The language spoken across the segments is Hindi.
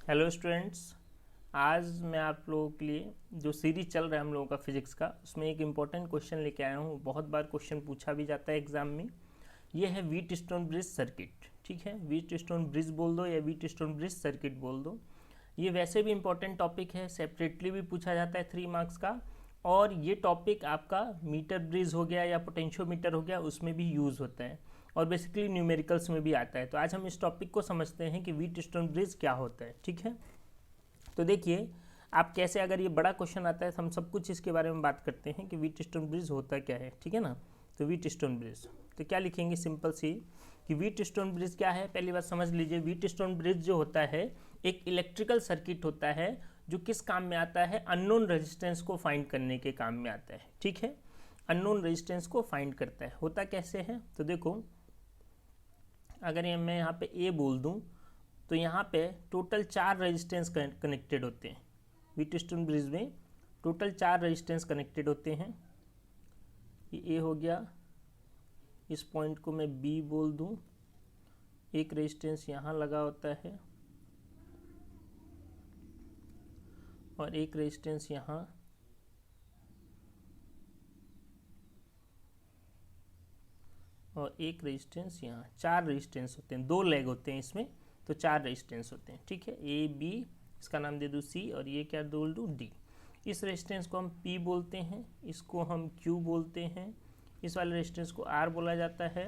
Hello students. आज मैं आप लोगों के लिए जो सीरीज चल रहा है हम लोगों का फिजिक्स का, उसमें एक इम्पॉर्टेंट क्वेश्चन लेके आया हूँ। बहुत बार क्वेश्चन पूछा भी जाता है एग्जाम में। ये है व्हीट स्टोन ब्रिज सर्किट। ठीक है, व्हीट स्टोन ब्रिज बोल दो या व्हीट स्टोन ब्रिज सर्किट बोल दो। ये वैसे भी इम्पॉर्टेंट टॉपिक है, सेपरेटली भी पूछा जाता है 3 मार्क्स का। और ये टॉपिक आपका मीटर ब्रिज हो गया या पोटेंशियोमीटर हो गया, उसमें भी यूज़ होता है और बेसिकली न्यूमेरिकल्स में भी आता है। तो आज हम इस टॉपिक को समझते हैं कि व्हीट स्टोन ब्रिज क्या होता है। ठीक है, तो देखिए आप कैसे, अगर ये बड़ा क्वेश्चन आता है तो हम सब कुछ इसके बारे में बात करते हैं कि व्हीट स्टोन ब्रिज होता क्या है। ठीक है ना, तो व्हीट स्टोन ब्रिज तो क्या लिखेंगे, सिंपल सी कि व्हीट स्टोन ब्रिज क्या है। पहली बात समझ लीजिए, व्हीट स्टोन ब्रिज जो होता है एक इलेक्ट्रिकल सर्किट होता है जो किस काम में आता है, अननोन रेजिस्टेंस को फाइंड करने के काम में आता है। ठीक है, अननोन रेजिस्टेंस को फाइंड करता है। होता कैसे है तो देखो, अगर ये मैं यहाँ पे ए बोल दूँ तो यहाँ पे टोटल 4 रेजिस्टेंस कनेक्टेड होते हैं। व्हीट स्टोन ब्रिज में टोटल 4 रेजिस्टेंस कनेक्टेड होते हैं। ये ए हो गया, इस पॉइंट को मैं बी बोल दूँ। एक रेजिस्टेंस यहाँ लगा होता है और एक रेजिस्टेंस यहाँ, और एक रेजिस्टेंस यहाँ। 4 रेजिस्टेंस होते हैं, 2 लेग होते हैं इसमें, तो 4 रेजिस्टेंस होते हैं। ठीक है, ए बी, इसका नाम दे दूँ सी, और ये क्या बोल दूँ, डी। इस रेजिस्टेंस को हम P बोलते हैं, इसको हम Q बोलते हैं, इस वाले रेजिस्टेंस को R बोला जाता है,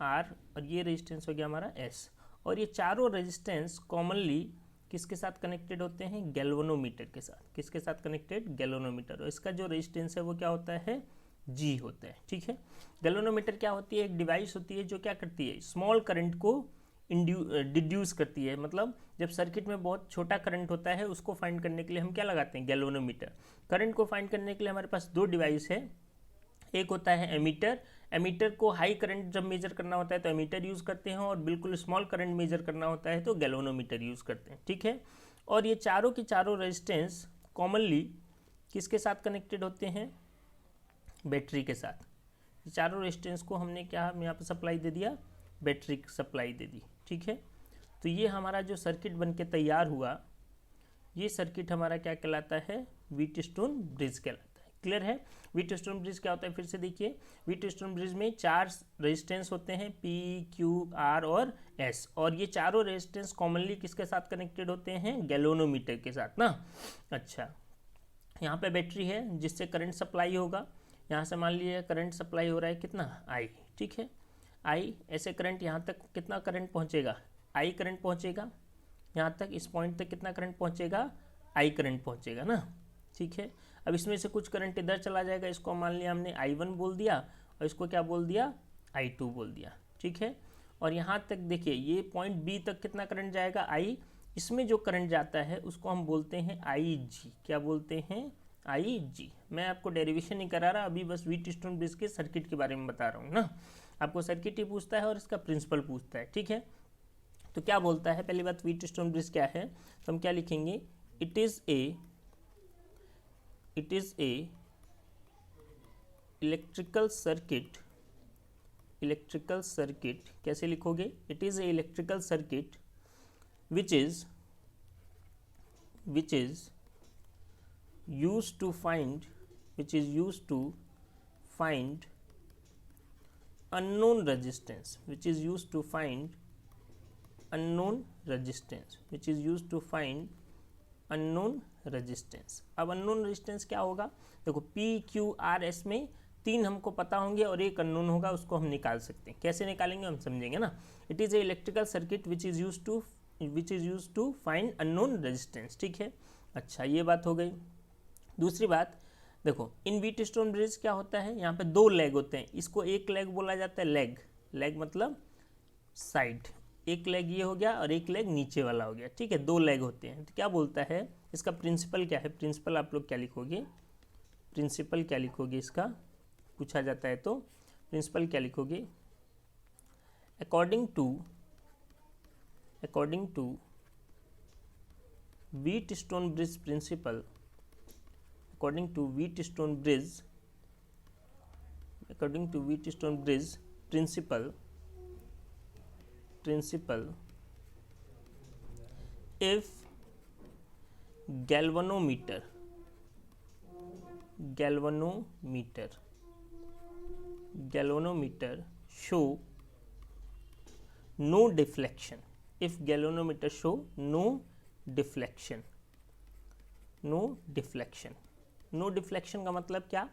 R, और ये रेजिस्टेंस हो गया हमारा S। और ये चारों रेजिस्टेंस कॉमनली किसके साथ कनेक्टेड होते हैं, गैल्वेनोमीटर के साथ। किसके साथ कनेक्टेड, गैल्वेनोमीटर। और इसका जो रेजिस्टेंस है वो क्या होता है, G होता है। ठीक है, गैल्वेनोमीटर क्या होती है, एक डिवाइस होती है जो क्या करती है, स्मॉल करंट को डिड्यूस करती है। मतलब जब सर्किट में बहुत छोटा करंट होता है उसको फाइंड करने के लिए हम क्या लगाते हैं, गैल्वेनोमीटर। करंट को फाइंड करने के लिए हमारे पास 2 डिवाइस है। एक होता है एमीटर। एमीटर को हाई करंट जब मेजर करना होता है तो एमीटर यूज़ करते हैं, और बिल्कुल स्मॉल करंट मेजर करना होता है तो गैल्वेनोमीटर यूज़ करते हैं। ठीक है, और ये चारों की चारों रेजिस्टेंस कॉमनली किसके साथ कनेक्टेड होते हैं, बैटरी के साथ। ये चारों रेजिस्टेंस को हमने क्या यहाँ पर सप्लाई दे दिया, बैटरी सप्लाई दे दी। ठीक है, तो ये हमारा जो सर्किट बन के तैयार हुआ, ये सर्किट हमारा क्या कहलाता है, व्हीट स्टोन ब्रिज कहलाता है। क्लियर है, व्हीट स्टोन ब्रिज क्या होता है, फिर से देखिए। व्हीट स्टोन ब्रिज में 4 रेजिस्टेंस होते हैं, P, Q, R और S। और ये चारों रेजिस्टेंस कॉमनली किसके साथ कनेक्टेड होते हैं, गैल्वेनोमीटर के साथ ना। अच्छा, यहाँ पे बैटरी है जिससे करंट सप्लाई होगा। यहाँ से मान लीजिए करंट सप्लाई हो रहा है कितना, I। ठीक है, I, ऐसे करंट यहाँ तक कितना करंट पहुँचेगा, I करंट पहुँचेगा। यहाँ तक इस पॉइंट तक कितना करंट पहुँचेगा, I करंट पहुँचेगा ना। ठीक है, अब इसमें से कुछ करंट इधर चला जाएगा, इसको मान लिया हमने I1 बोल दिया, और इसको क्या बोल दिया, I2 बोल दिया। ठीक है, और यहाँ तक देखिए ये पॉइंट B तक कितना करंट जाएगा, I। इसमें जो करंट जाता है उसको हम बोलते हैं IG। क्या बोलते हैं, IG। मैं आपको डेरिवेशन नहीं करा रहा अभी, बस व्हीट स्टोन ब्रिज के सर्किट के बारे में बता रहा हूँ ना। आपको सर्किट ही पूछता है और इसका प्रिंसिपल पूछता है। ठीक है, तो क्या बोलता है, पहली बात व्हीट स्टोन ब्रिज क्या है, तो हम क्या लिखेंगे, it is a electrical circuit. Electrical circuit कैसे लिखोगे, it is a electrical circuit which is used to find unknown resistance, अब अननोन रेजिस्टेंस क्या होगा, देखो P, Q, R, S में 3 हमको पता होंगे और एक अननोन होगा, उसको हम निकाल सकते हैं। कैसे निकालेंगे हम समझेंगे ना। It is a electrical circuit which is use to find unknown resistance. ठीक है, अच्छा ये बात हो गई। दूसरी बात देखो, इन व्हीट स्टोन ब्रिज क्या होता है, यहाँ पे 2 लेग होते हैं। इसको एक लेग बोला जाता है, लेग मतलब साइड। एक लेग ये हो गया और एक लेग नीचे वाला हो गया। ठीक है, 2 लेग होते हैं। तो क्या बोलता है, इसका प्रिंसिपल क्या है, प्रिंसिपल आप लोग क्या लिखोगे, इसका पूछा जाता है तो प्रिंसिपल क्या लिखोगे, according to Wheatstone bridge principle, according to wheat stone bridge principle, if galvanometer show no deflection, if galvanometer show no deflection का मतलब क्या?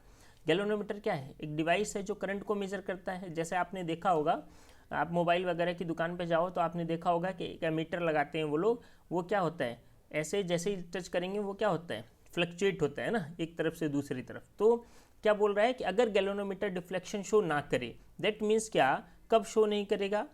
गैल्वेनोमीटर क्या है? एक डिवाइस है जो करंट को मेजर करता है। जैसे आपने देखा होगा, आप मोबाइल वगैरह की दुकान पे जाओ तो आपने देखा होगा कि एक एमीटर लगाते हैं वो लोग, वो क्या होता है, ऐसे जैसे ही टच करेंगे वो क्या होता है, फ्लक्चुएट होता है ना, एक तरफ से दूसरी तरफ। तो क्या बोल रहा है कि अगर गैल्वेनोमीटर डिफ्लेक्शन शो ना करे, दैट मीन्स क्या, कब शो नहीं करेगा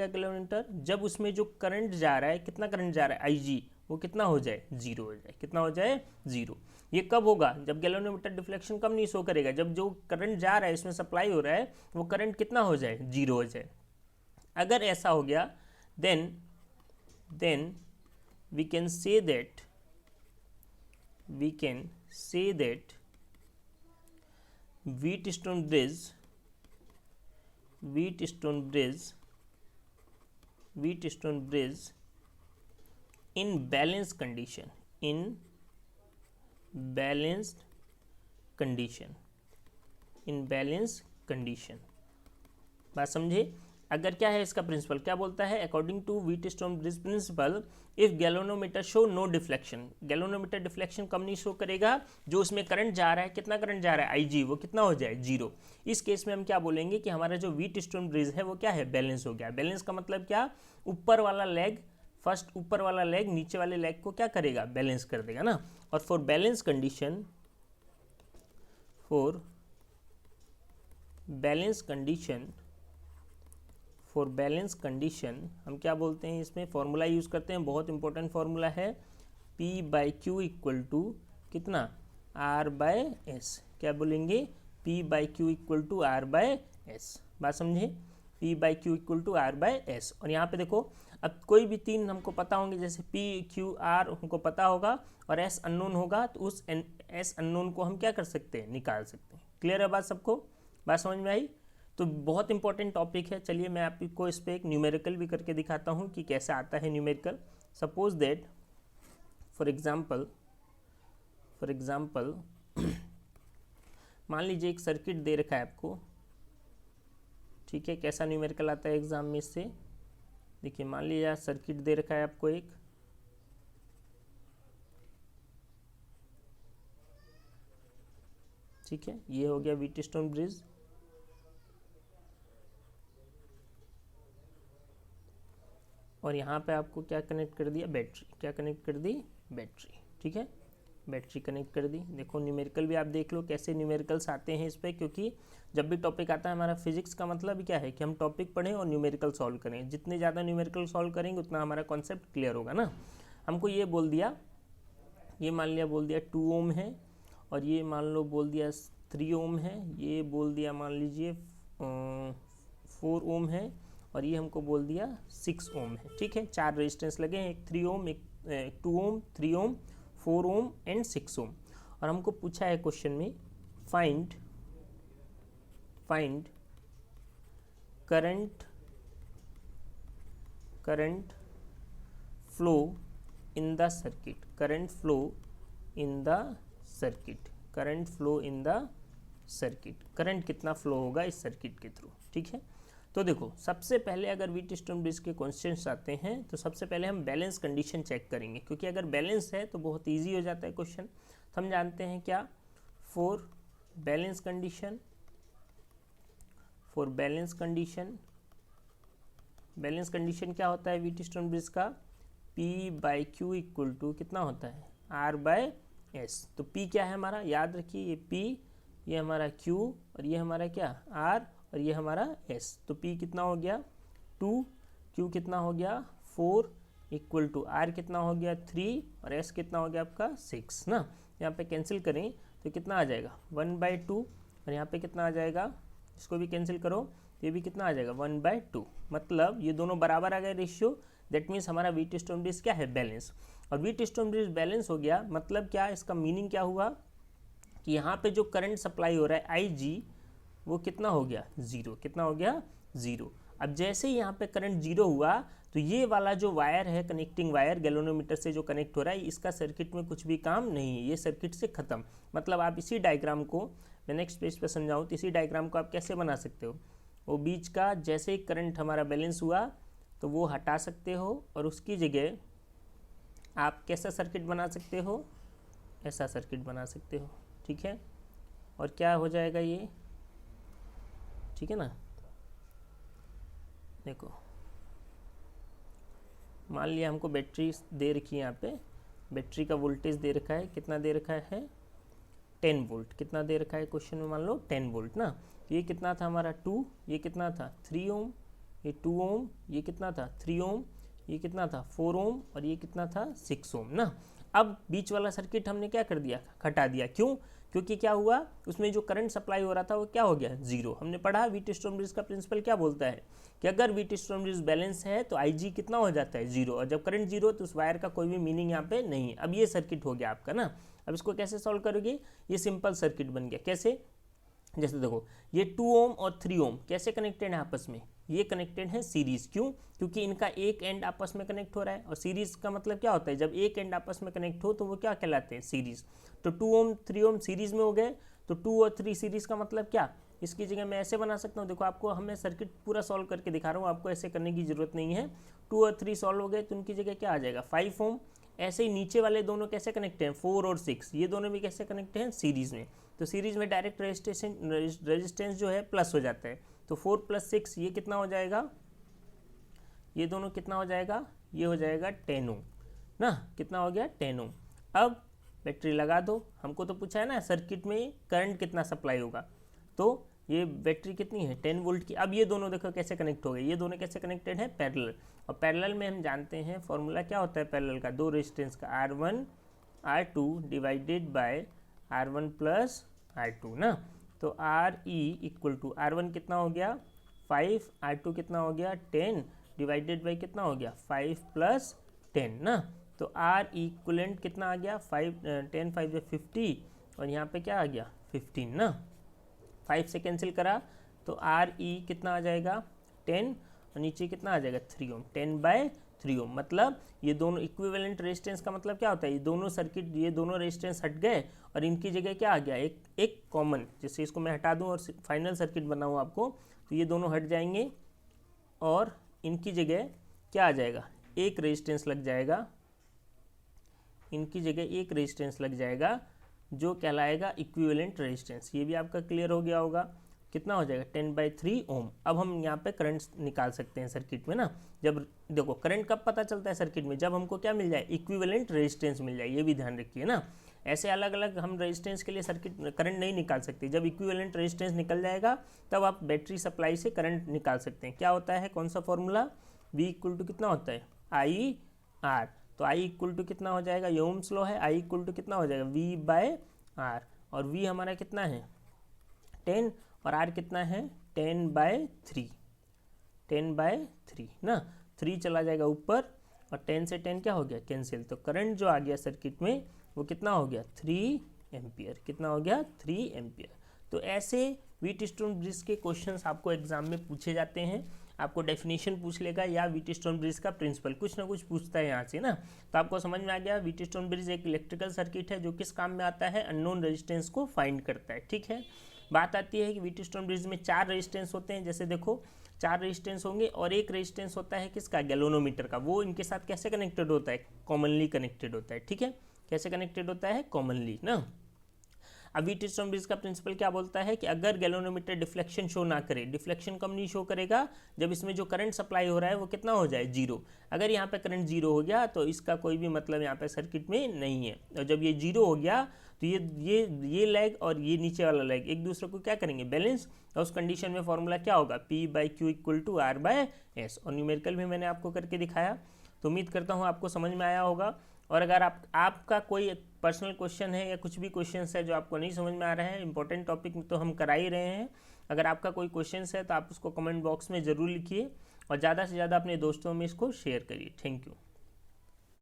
गैल्वेनोमीटर? जब उसमें जो करंट जा रहा है, कितना करंट जा रहा है, IG, वो कितना हो जाए, जीरो हो जाए। कितना हो जाए, जीरो। ये कब होगा? जब गैल्वेनोमीटर डिफ्लेक्शन कब नहीं शो करेगा? जब जो करंट जा रहा है, इसमें सप्लाई हो रहा है, वो करंट कितना हो जाए, जीरो हो जाए। अगर ऐसा हो गया, then we can say that Wheatstone bridge in balanced condition, बात समझे? अगर क्या है इसका प्रिंसिपल, क्या बोलता है, according to Wheatstone bridge principle, if galvanometer show no deflection, galvanometer deflection कब नहीं शो करेगा? जो उसमें करंट जा रहा है, कितना करंट जा रहा है, IG, वो कितना हो जाए, जीरो। इस केस में हम क्या बोलेंगे कि हमारा जो व्हीटस्टोन ब्रिज है वो क्या है, बैलेंस हो गया। बैलेंस का मतलब क्या, ऊपर वाला लेग, फर्स्ट ऊपर वाला लेग नीचे वाले लेग को क्या करेगा, बैलेंस कर देगा ना। और फॉर बैलेंस कंडीशन हम क्या बोलते हैं, इसमें फॉर्मूला यूज़ करते हैं, बहुत इंपॉर्टेंट फॉर्मूला है, P/Q इक्वल टू कितना, R/S। क्या बोलेंगे, P/Q इक्वल टू R/S। बात समझे, P/Q इक्वल टू R/S। और यहाँ पे देखो, अब कोई भी तीन हमको पता होंगे, जैसे P, Q, R हमको पता होगा और S अननोन होगा, तो उस S अननोन को हम क्या कर सकते हैं, निकाल सकते हैं। क्लियर है बात सबको? बात समझ में आई? तो बहुत इंपॉर्टेंट टॉपिक है। चलिए मैं आपको इस पर एक न्यूमेरिकल भी करके दिखाता हूँ कि कैसे आता है numerical. Suppose that for example मान लीजिए एक सर्किट दे रखा है आपको, ठीक है। कैसा न्यूमेरिकल आता है एग्जाम में इससे, देखिए मान लीजिए सर्किट दे रखा है आपको एक, ठीक है, ये हो गया व्हीटस्टोन ब्रिज। और यहाँ पे आपको क्या कनेक्ट कर दिया, बैटरी। क्या कनेक्ट कर दी, बैटरी, ठीक है, बैटरी कनेक्ट कर दी। देखो न्यूमेरिकल भी आप देख लो कैसे न्यूमेरिकल्स आते हैं इस पर, क्योंकि जब भी टॉपिक आता है हमारा फिजिक्स का मतलब क्या है कि हम टॉपिक पढ़ें और न्यूमेरिकल सॉल्व करें। जितने ज़्यादा न्यूमेरिकल सॉल्व करेंगे उतना हमारा कॉन्सेप्ट क्लियर होगा ना। हमको ये बोल दिया, ये मान लिया बोल दिया 2 ओम है, और ये मान लो बोल दिया 3 ओम है, ये बोल दिया मान लीजिए 4 ओम है, और ये हमको बोल दिया 6 ओम है, ठीक है। 4 रेजिस्टेंस लगे हैं, एक 3 ओम, एक 2 ओम, 3 ओम, 4 ओम एंड 6 ओम। और हमको पूछा है क्वेश्चन में, find current flow in the circuit, current flow in the circuit, current कितना फ्लो होगा इस सर्किट के थ्रू, ठीक है। तो देखो सबसे पहले अगर व्हीटस्टोन ब्रिज के क्वेश्चंस आते हैं तो सबसे पहले हम बैलेंस कंडीशन चेक करेंगे, क्योंकि अगर बैलेंस है तो बहुत इजी हो जाता है क्वेश्चन। तो हम जानते हैं क्या, फॉर बैलेंस कंडीशन क्या होता है व्हीटस्टोन ब्रिज का, P/Q इक्वल टू कितना होता है, R/S। तो P क्या है हमारा, याद रखिए ये P, ये हमारा Q, और ये हमारा क्या R, और ये हमारा S। तो P कितना हो गया 2, Q कितना हो गया 4, इक्वल टू R कितना हो गया 3, और S कितना हो गया आपका 6 ना। यहाँ पे कैंसिल करें तो कितना आ जाएगा 1/2, और यहाँ पे कितना आ जाएगा, इसको भी कैंसिल करो, ये भी कितना आ जाएगा 1/2। मतलब ये दोनों बराबर आ गए रेशियो, दैट मीन्स हमारा व्हीटस्टोन ब्रिज क्या है, बैलेंस। और व्हीटस्टोन ब्रिज बैलेंस हो गया मतलब क्या, इसका मीनिंग क्या हुआ कि यहाँ पे जो करंट सप्लाई हो रहा है IG, वो कितना हो गया, जीरो। कितना हो गया, जीरो। अब जैसे ही यहाँ पे करंट जीरो हुआ तो ये वाला जो वायर है, कनेक्टिंग वायर गैल्वेनोमीटर से जो कनेक्ट हो रहा है, इसका सर्किट में कुछ भी काम नहीं है, ये सर्किट से ख़त्म। मतलब आप इसी डायग्राम को, मैं नेक्स्ट पेज पे समझाऊँ तो इसी डायग्राम को आप कैसे बना सकते हो, वो बीच का जैसे ही करंट हमारा बैलेंस हुआ तो वो हटा सकते हो और उसकी जगह आप कैसा सर्किट बना सकते हो, ऐसा सर्किट बना सकते हो, ठीक है। और क्या हो जाएगा ये, ठीक है ना। देखो मान लिया हमको बैटरी दे रखी है, यहाँ पे बैटरी का वोल्टेज दे रखा है, कितना दे रखा है 10 वोल्ट, कितना दे रखा है क्वेश्चन में, मान लो 10 वोल्ट ना। ये कितना था हमारा 2, ये कितना था 3 ओम, ये 2 ओम, ये कितना था 3 ओम, ये कितना था 4 ओम और ये कितना था 6 ओम ना। अब बीच वाला सर्किट हमने क्या कर दिया, हटा दिया। क्यों? क्योंकि क्या हुआ, उसमें जो करंट सप्लाई हो रहा था वो क्या हो गया, जीरो। हमने पढ़ा व्हीटस्टोन ब्रिज का प्रिंसिपल क्या बोलता है कि अगर व्हीटस्टोन ब्रिज बैलेंस है तो IG कितना हो जाता है, जीरो। और जब करंट जीरो तो उस वायर का कोई भी मीनिंग यहाँ पे नहीं है। अब ये सर्किट हो गया आपका ना। अब इसको कैसे सॉल्व करोगे, ये सिंपल सर्किट बन गया। कैसे, जैसे देखो ये 2 ओम और 3 ओम कैसे कनेक्टेड है आपस में, ये कनेक्टेड है सीरीज। क्यों? क्योंकि इनका एक एंड आपस में कनेक्ट हो रहा है। और सीरीज का मतलब क्या होता है, जब एक एंड आपस में कनेक्ट हो तो वो क्या कहलाते हैं, सीरीज। तो 2 ओम 3 ओम सीरीज में हो गए, तो 2 और 3 सीरीज का मतलब क्या, इसकी जगह मैं ऐसे बना सकता हूँ। देखो आपको हमें सर्किट पूरा सॉल्व करके दिखा रहा हूँ, आपको ऐसे करने की जरूरत नहीं है। 2 और 3 सॉल्व हो गए तो उनकी जगह क्या आ जाएगा 5 ओम। ऐसे ही नीचे वाले दोनों कैसे कनेक्ट हैं, 4 और 6, ये दोनों भी कैसे कनेक्ट हैं, सीरीज में। तो सीरीज में डायरेक्ट रेजिस्टेंस जो है प्लस हो जाता है। तो 4 + 6 ये कितना हो जाएगा, ये दोनों कितना हो जाएगा, ये हो जाएगा 10 ओम ना। कितना हो गया 10 ओम। अब बैटरी लगा दो, हमको तो पूछा है ना सर्किट में करंट कितना सप्लाई होगा, तो ये बैटरी कितनी है 10 वोल्ट की। अब ये दोनों देखो कैसे कनेक्ट हो गए, ये दोनों कैसे कनेक्टेड है, पैरेलल। और पैरेलल में हम जानते हैं फॉर्मूला क्या होता है पैरेलल का, दो रेजिस्टेंस का, R1 R2 divided by R1 + R2 ना। तो RE इक्वल टू R1 कितना हो गया 5, R2 कितना हो गया 10 डिवाइडेड बाई कितना हो गया 5 + 10 ना। तो R इक्वलेंट कितना आ गया 5, 10 5 = 50 और यहाँ पे क्या आ गया 15 ना। 5 से कैंसिल करा तो RE कितना आ जाएगा 10 और नीचे कितना आ जाएगा 3 ओम, 10/3 ओम। मतलब ये दोनों इक्विवेलेंट रेजिस्टेंस का मतलब क्या होता है, ये दोनों सर्किट, ये दोनों रेजिस्टेंस हट गए और इनकी जगह क्या आ गया, एक कॉमन। जैसे इसको मैं हटा दूं और फाइनल सर्किट बनाऊं आपको, तो ये दोनों हट जाएंगे और इनकी जगह क्या आ जाएगा, एक रेजिस्टेंस लग जाएगा, इनकी जगह एक रेजिस्टेंस लग जाएगा जो कहलाएगा इक्विवेलेंट रेजिस्टेंस। ये भी आपका क्लियर हो गया होगा। कितना हो जाएगा 10/3 ओम। अब हम यहाँ पे करंट निकाल सकते हैं सर्किट में ना। जब देखो करंट कब पता चलता है सर्किट में, जब हमको क्या मिल जाए, इक्विवेलेंट रेजिस्टेंस मिल जाए। ये भी ध्यान रखिए ना, ऐसे अलग अलग हम रेजिस्टेंस के लिए सर्किट करंट नहीं निकाल सकते। जब इक्विवेलेंट रेजिस्टेंस निकल जाएगा तब आप बैटरी सप्लाई से करंट निकाल सकते हैं। क्या होता है, कौन सा फॉर्मूला, V इक्वल टू कितना होता है IR। तो I इक्वल टू कितना हो जाएगा, ये ओम्स लॉ है, I इक्वल टू कितना हो जाएगा V/R। और V हमारा कितना है 10 और R कितना है 10/3, 10/3 ना। 3 चला जाएगा ऊपर और 10 से 10 क्या हो गया कैंसिल। तो करंट जो आ गया सर्किट में वो कितना हो गया 3 एम्पियर। कितना हो गया 3 एम्पियर। तो ऐसे व्हीटस्टोन ब्रिज के क्वेश्चंस आपको एग्जाम में पूछे जाते हैं। आपको डेफिनेशन पूछ लेगा या व्हीटस्टोन ब्रिज का प्रिंसिपल, कुछ ना कुछ पूछता है यहाँ से ना। तो आपको समझ में आ गया व्हीटस्टोन ब्रिज एक इलेक्ट्रिकल सर्किट है जो किस काम में आता है, अननोन रेजिस्टेंस को फाइंड करता है। ठीक है, बात आती है कि व्हीटस्टोन ब्रिज में 4 रेजिस्टेंस होते हैं। जैसे देखो 4 रेजिस्टेंस होंगे और एक रेजिस्टेंस होता है किसका, गैल्वेनोमीटर का। वो इनके साथ कैसे कनेक्टेड होता है, कॉमनली कनेक्टेड होता है। ठीक है, कैसे कनेक्टेड होता है, कॉमनली ना। अब व्हीटस्टोन ब्रिज का प्रिंसिपल क्या बोलता है कि अगर गैल्वेनोमीटर डिफ्लेक्शन शो ना करे, डिफ्लेक्शन कब नहीं शो करेगा, जब इसमें जो करंट सप्लाई हो रहा है वो कितना हो जाए, जीरो। अगर यहाँ पे करंट जीरो हो गया तो इसका कोई भी मतलब यहाँ पे सर्किट में नहीं है। और जब ये जीरो हो गया तो ये लेग और ये नीचे वाला लेग एक दूसरे को क्या करेंगे, बैलेंस। और उस कंडीशन में फॉर्मूला क्या होगा, P/Q = R/S। और न्यूमेरिकल भी मैंने आपको करके दिखाया। तो उम्मीद करता हूँ आपको समझ में आया होगा। और अगर आपका कोई पर्सनल क्वेश्चन है या कुछ भी क्वेश्चन है जो आपको नहीं समझ में आ रहा है, इंपॉर्टेंट टॉपिक तो हम करा ही रहे हैं, अगर आपका कोई क्वेश्चन है तो आप उसको कमेंट बॉक्स में ज़रूर लिखिए और ज़्यादा से ज़्यादा अपने दोस्तों में इसको शेयर करिए। Thank you.